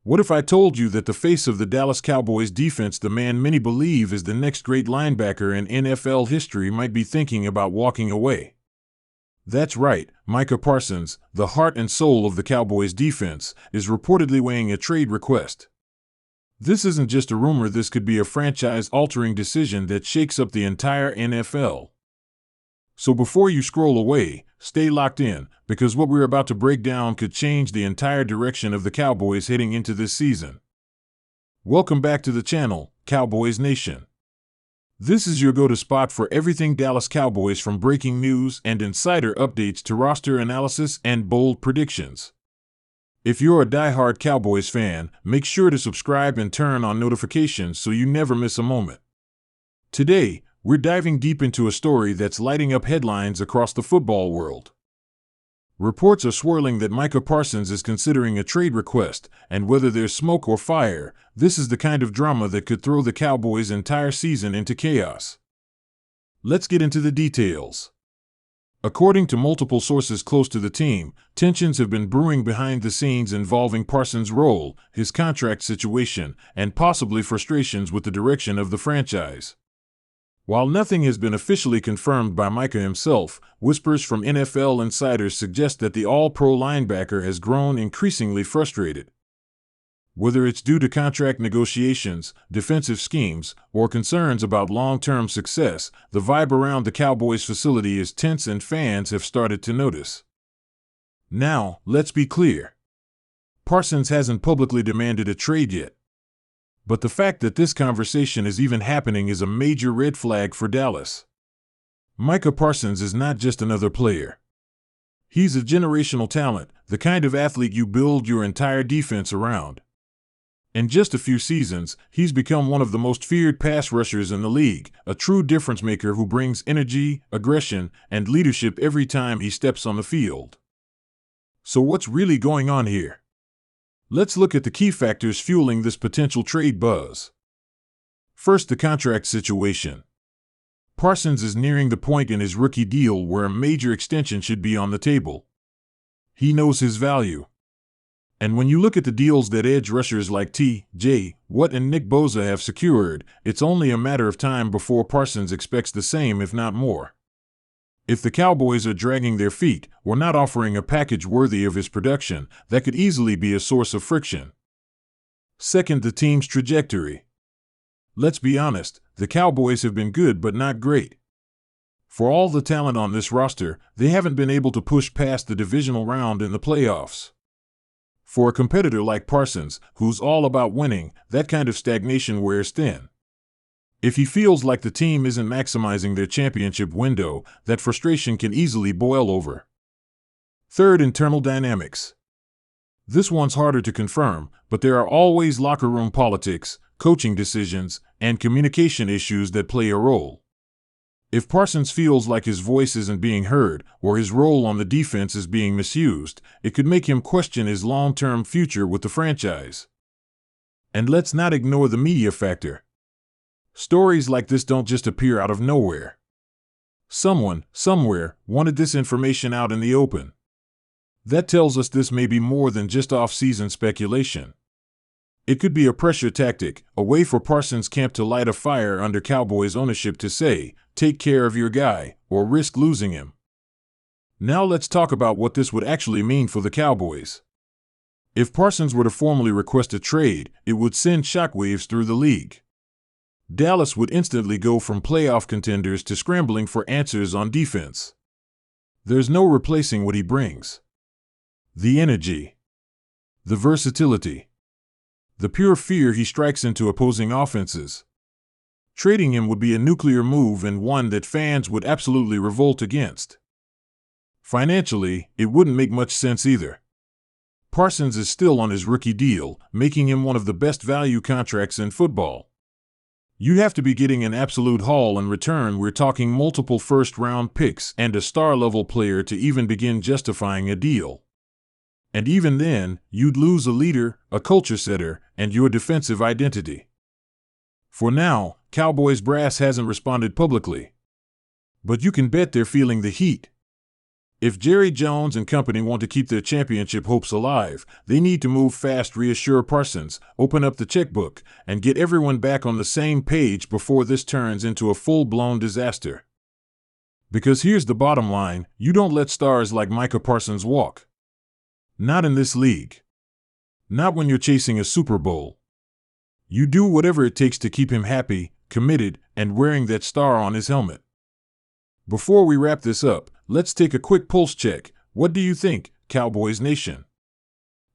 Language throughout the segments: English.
What if I told you that the face of the Dallas Cowboys defense, the man many believe is the next great linebacker in NFL history, might be thinking about walking away? That's right, Micah Parsons, the heart and soul of the Cowboys defense, is reportedly weighing a trade request. This isn't just a rumor, this could be a franchise-altering decision that shakes up the entire NFL. So before you scroll away, stay locked in, because what we're about to break down could change the entire direction of the Cowboys heading into this season. Welcome back to the channel, Cowboys Nation. This is your go-to spot for everything Dallas Cowboys, from breaking news and insider updates to roster analysis and bold predictions. If you're a die-hard Cowboys fan, make sure to subscribe and turn on notifications so you never miss a moment. Today, we're diving deep into a story that's lighting up headlines across the football world. Reports are swirling that Micah Parsons is considering a trade request, and whether there's smoke or fire, this is the kind of drama that could throw the Cowboys' entire season into chaos. Let's get into the details. According to multiple sources close to the team, tensions have been brewing behind the scenes involving Parsons' role, his contract situation, and possibly frustrations with the direction of the franchise. While nothing has been officially confirmed by Micah himself, whispers from NFL insiders suggest that the All-Pro linebacker has grown increasingly frustrated. Whether it's due to contract negotiations, defensive schemes, or concerns about long-term success, the vibe around the Cowboys facility is tense and fans have started to notice. Now, let's be clear. Parsons hasn't publicly demanded a trade yet. But the fact that this conversation is even happening is a major red flag for Dallas. Micah Parsons is not just another player. He's a generational talent, the kind of athlete you build your entire defense around. In just a few seasons, he's become one of the most feared pass rushers in the league, a true difference maker who brings energy, aggression, and leadership every time he steps on the field. So what's really going on here? Let's look at the key factors fueling this potential trade buzz. First, the contract situation. Parsons is nearing the point in his rookie deal where a major extension should be on the table. He knows his value. And when you look at the deals that edge rushers like T.J. Watt and Nick Bosa have secured, it's only a matter of time before Parsons expects the same, if not more. If the Cowboys are dragging their feet or not offering a package worthy of his production, that could easily be a source of friction. Second, the team's trajectory. Let's be honest, the Cowboys have been good but not great. For all the talent on this roster, they haven't been able to push past the divisional round in the playoffs. For a competitor like Parsons, who's all about winning, that kind of stagnation wears thin. If he feels like the team isn't maximizing their championship window, that frustration can easily boil over. Third, internal dynamics. This one's harder to confirm, but there are always locker room politics, coaching decisions, and communication issues that play a role. If Parsons feels like his voice isn't being heard, or his role on the defense is being misused, it could make him question his long-term future with the franchise. And let's not ignore the media factor. Stories like this don't just appear out of nowhere. Someone, somewhere, wanted this information out in the open. That tells us this may be more than just off-season speculation. It could be a pressure tactic, a way for Parsons' camp to light a fire under Cowboys ownership to say, take care of your guy, or risk losing him. Now let's talk about what this would actually mean for the Cowboys. If Parsons were to formally request a trade, it would send shockwaves through the league. Dallas would instantly go from playoff contenders to scrambling for answers on defense. There's no replacing what he brings. The energy. The versatility. The pure fear he strikes into opposing offenses. Trading him would be a nuclear move and one that fans would absolutely revolt against. Financially, it wouldn't make much sense either. Parsons is still on his rookie deal, making him one of the best value contracts in football. You have to be getting an absolute haul in return. We're talking multiple first-round picks and a star-level player to even begin justifying a deal. And even then, you'd lose a leader, a culture setter, and your defensive identity. For now, Cowboys brass hasn't responded publicly. But you can bet they're feeling the heat. If Jerry Jones and company want to keep their championship hopes alive, they need to move fast, reassure Parsons, open up the checkbook, and get everyone back on the same page before this turns into a full-blown disaster. Because here's the bottom line, you don't let stars like Micah Parsons walk. Not in this league. Not when you're chasing a Super Bowl. You do whatever it takes to keep him happy, committed, and wearing that star on his helmet. Before we wrap this up, let's take a quick pulse check. What do you think, Cowboys Nation?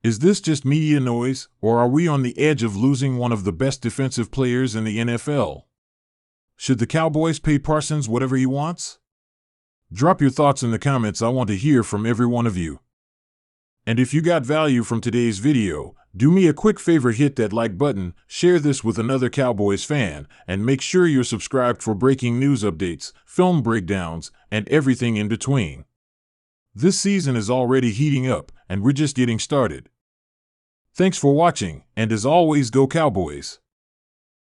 Is this just media noise, or are we on the edge of losing one of the best defensive players in the NFL? Should the Cowboys pay Parsons whatever he wants? Drop your thoughts in the comments. I want to hear from every one of you. And if you got value from today's video, do me a quick favor, hit that like button, share this with another Cowboys fan, and make sure you're subscribed for breaking news updates, film breakdowns, and everything in between. This season is already heating up, and we're just getting started. Thanks for watching, and as always, go Cowboys!